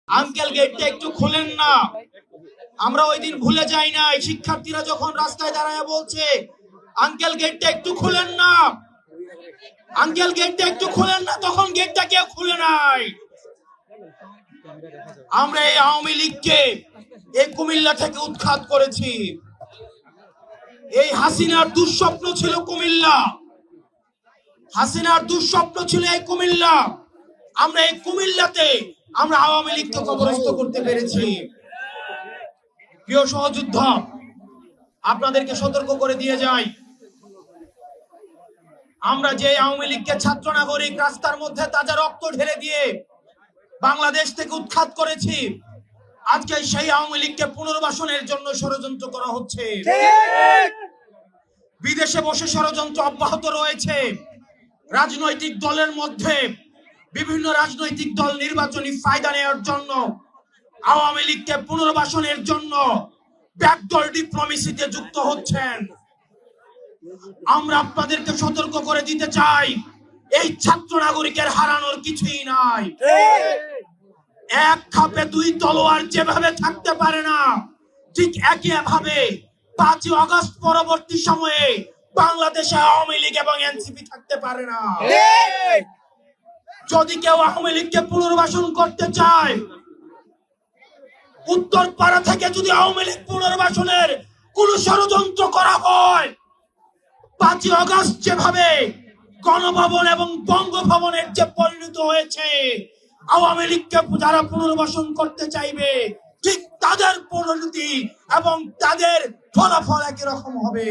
Uncle গেটটা একটু খুলেন না। আমরা ওই দিন ভুলে যাই না, শিক্ষার্থীরা যখন রাস্তায় দাঁড়ায় বলছে আঙ্কেল গেটটা একটু খুলেন না, আঙ্কেল গেটটা একটু খুলেন না, তখন গেটটা কেউ খুলে নাই। আমরা এই আওয়ামী লীগকে এই কুমিল্লা থেকে উৎখাত করেছি। এই হাসিনার দুঃস্বপ্ন ছিল কুমিল্লা, হাসিনার দুঃস্বপ্ন ছিল এই কুমিল্লা। আমরা এই কুমিল্লাতে আমরা আওয়ামী লীগকে কবরস্থ করতে পেরেছি। প্রিয় সহযোদ্ধা, আপনাদেরকে সতর্ক করে দিয়ে যাই, আমরা যে আওয়ামী লীগকে ছাত্র নাগরিক রাস্তার মধ্যে তাজা রক্ত ঢেলে দিয়ে বাংলাদেশ থেকে উৎখাত করেছি, আজকে সেই আওয়ামী লীগকে পুনর্বাসনের জন্য ষড়যন্ত্র করা হচ্ছে। বিদেশে বসে ষড়যন্ত্র অব্যাহত রয়েছে। রাজনৈতিক দলের মধ্যে বিভিন্ন রাজনৈতিক দল নির্বাচনী ফায়দা নেওয়ার জন্য আওয়ামী লীগকে পুনর্বাসনের জন্য ব্যাকডোর ডিপ্লোমেসিতে যুক্ত হচ্ছেন। আমরা আপনাদেরকে সতর্ক করে দিতে চাই, এই ছাত্র নাগরিকের হারানোর কিছুই নাই। এক খাপে দুই তলোয়ার যেভাবে থাকতে পারে না, ঠিক একইভাবে 5ই আগস্ট পরবর্তী সময়ে বাংলাদেশে আওয়ামী লীগ এবং এনসিপি থাকতে পারে না। যদি কেউ আওয়ামী লীগকে পুনর্বাসন করতে চায়, উত্তরপাড়া থেকে যদি আওয়ামী লীগ পুনর্বাসনের কোন ষড়যন্ত্র করা হয়, 5ই আগস্ট যেভাবে গণভবন এবং বঙ্গভবনের যে পরিণত হয়েছে, আওয়ামী লীগকে যারা পুনর্বাসন করতে চাইবে ঠিক তাদের পরিণতি এবং তাদের ফলাফল একই রকম হবে।